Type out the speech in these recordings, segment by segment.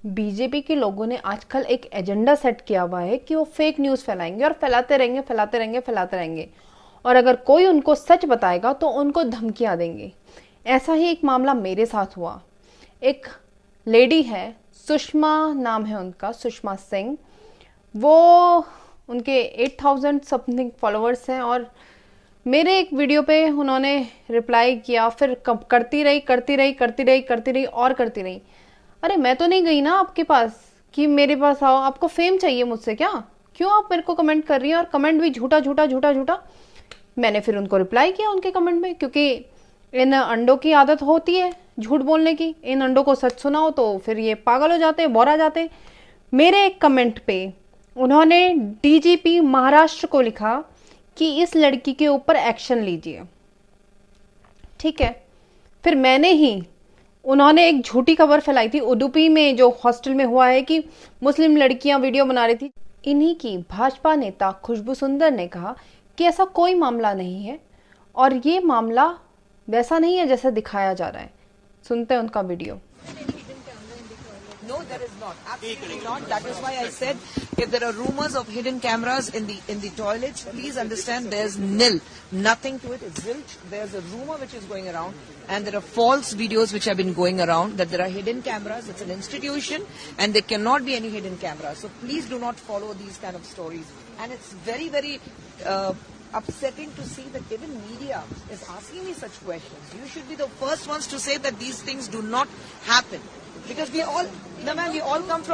BJP के लोगों ने आजकल एक एजेंडा सेट किया हुआ है कि वो फेक न्यूज़ फैलाएंगे और फैलाते रहेंगे, फैलाते रहेंगे, फैलाते रहेंगे। और अगर कोई उनको सच बताएगा तो उनको धमकियां देंगे। ऐसा ही एक मामला मेरे साथ हुआ। एक लेडी है, सुषमा नाम है उनका, सुषमा सिंह। वो उनके 8000 समथिंग फॉलोअर्स हैं और मेरे एक वीडियो पे उन्होंने रिप्लाई किया, फिर करती रही करती रही करती रही करती रही और करती रही। अरे मैं तो नहीं गई ना आपके पास कि मेरे पास आओ, आपको फेम चाहिए मुझसे क्या? क्यों आप मेरे को कमेंट कर रही हैं? और कमेंट भी झूठा झूठा झूठा झूठा। मैंने फिर उनको रिप्लाई किया उनके कमेंट में, क्योंकि इन अंडों की आदत होती है झूठ बोलने की। इन अंडों को सच सुनाओ तो फिर ये पागल हो जाते हैं, बौरा जाते हैं। मेरे एक कमेंट पे उन्होंने डीजीपी महाराष्ट्र को लिखा कि इस लड़की के ऊपर एक्शन लीजिए। ठीक है, फिर मैंने ही, उन्होंने एक झूठी खबर फैलाई थी उडुपी में जो हॉस्टल में हुआ है कि मुस्लिम लड़कियां वीडियो बना रही थी। इन्हीं की भाजपा नेता खुशबू सुंदर ने कहा कि ऐसा कोई मामला नहीं है और ये मामला वैसा नहीं है जैसा दिखाया जा रहा है। सुनते हैं उनका video. No, there is not. Absolutely not. That is why I said, if there are rumors of hidden cameras in the toilets, please understand there's nil, nothing to it. It's zilch. There's a rumor which is going around, and there are false videos which have been going around that there are hidden cameras. It's an institution, and there cannot be any hidden cameras. So please do not follow these kind of stories. And it's very, very upsetting to see that even media is asking me such questions. You should be the first ones to say that these things do not happen. Because we all come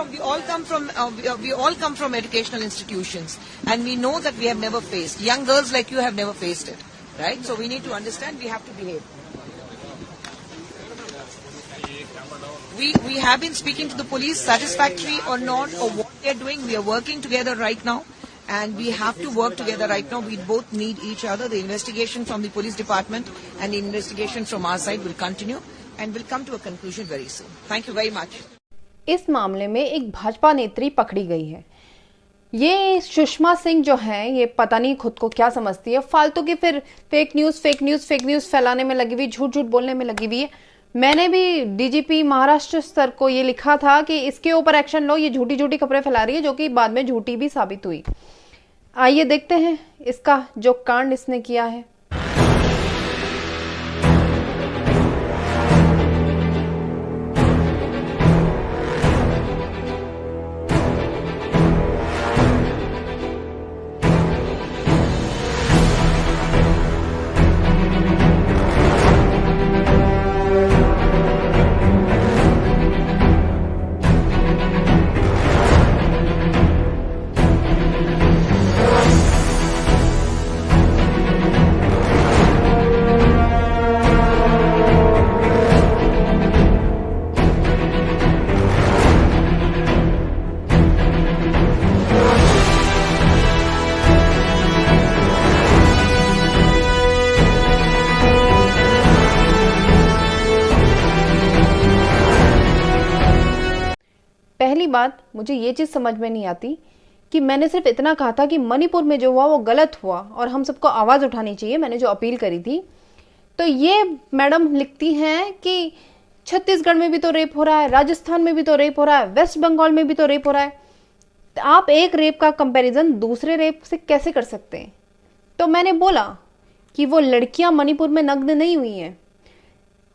from educational institutions, and we know that we have never faced. Young girls like you have never faced it, right? So we need to understand. We have to behave. We have been speaking to the police, satisfactory or not, or what they are doing. We are working together right now, and we have to work together right now. We both need each other. The investigation from the police department and the investigation from our side will continue. And will come to a conclusion very soon. Thank you very much. इस मामले में एक भाजपा नेत्री पकड़ी गई है। ये सुषमा सिंह जो है, ये पता नहीं खुद को क्या समझती है, फालतू की फिर फेक न्यूज फैलाने में लगी हुई, झूठ झूठ बोलने में लगी हुई है। मैंने भी डीजीपी महाराष्ट्र सर को ये लिखा था कि इसके ऊपर एक्शन लो, ये झूठी झूठी खबरें फैला रही है, जो कि बाद में झूठी भी साबित हुई। आइए देखते हैं इसका जो कांड इसने किया है। पहली बात, मुझे ये चीज़ समझ में नहीं आती कि मैंने सिर्फ इतना कहा था कि मणिपुर में जो हुआ वो गलत हुआ और हम सबको आवाज़ उठानी चाहिए, मैंने जो अपील करी थी। तो ये मैडम लिखती हैं कि छत्तीसगढ़ में भी तो रेप हो रहा है, राजस्थान में भी तो रेप हो रहा है, वेस्ट बंगाल में भी तो रेप हो रहा है। तो आप एक रेप का कंपैरिजन दूसरे रेप से कैसे कर सकते हैं? तो मैंने बोला कि वो लड़कियां मणिपुर में नग्न नहीं हुई हैं।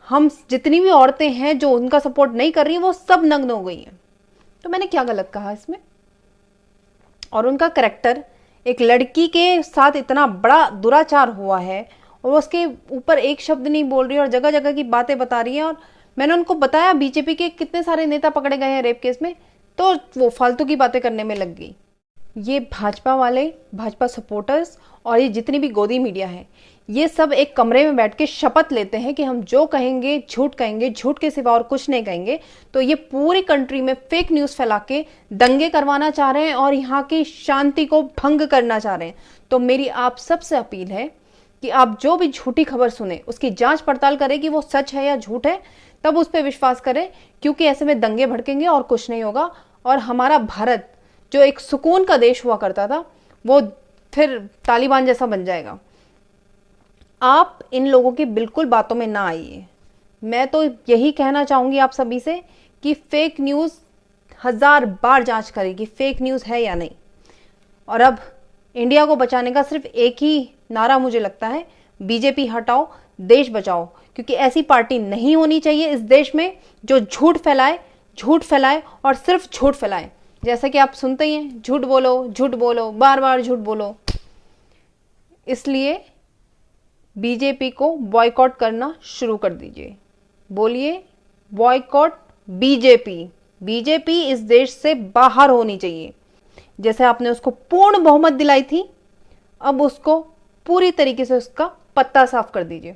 हम जितनी भी औरतें हैं जो उनका सपोर्ट नहीं कर रही, वो सब नग्न हो गई हैं। तो मैंने क्या गलत कहा इसमें? और उनका करैक्टर, एक लड़की के साथ इतना बड़ा दुराचार हुआ है और वो उसके ऊपर एक शब्द नहीं बोल रही और जगह जगह की बातें बता रही है। और मैंने उनको बताया बीजेपी के कितने सारे नेता पकड़े गए हैं रेप केस में, तो वो फालतू की बातें करने में लग गई। ये भाजपा वाले, भाजपा सपोर्टर्स और ये जितनी भी गोदी मीडिया है, ये सब एक कमरे में बैठ के शपथ लेते हैं कि हम जो कहेंगे कहेंगे, झूठ के सिवा और कुछ नहीं कहेंगे। तो ये पूरी कंट्री में फेक न्यूज़ फैला के दंगे करवाना चाह रहे हैं और यहाँ की शांति को भंग करना चाह रहे हैं। तो मेरी आप सबसे अपील है कि आप जो भी झूठी खबर सुने उसकी जांच पड़ताल करें कि वो सच है या झूठ है, तब उस पर विश्वास करें, क्योंकि ऐसे में दंगे भड़केंगे और कुछ नहीं होगा। और हमारा भारत जो एक सुकून का देश हुआ करता था, वो फिर तालिबान जैसा बन जाएगा। आप इन लोगों की बिल्कुल बातों में ना आइए। मैं तो यही कहना चाहूंगी आप सभी से कि फेक न्यूज़ 1000 बार जांच करेगी फेक न्यूज़ है या नहीं। और अब इंडिया को बचाने का सिर्फ एक ही नारा मुझे लगता है, बीजेपी हटाओ देश बचाओ, क्योंकि ऐसी पार्टी नहीं होनी चाहिए इस देश में जो झूठ फैलाए और सिर्फ झूठ फैलाए। जैसा कि आप सुनते ही हैं, झूठ बोलो बार बार झूठ बोलो। इसलिए बीजेपी को बॉयकॉट करना शुरू कर दीजिए। बोलिए बॉयकॉट बीजेपी। बीजेपी इस देश से बाहर होनी चाहिए। जैसे आपने उसको पूर्ण बहुमत दिलाई थी, अब उसको पूरी तरीके से उसका पत्ता साफ कर दीजिए।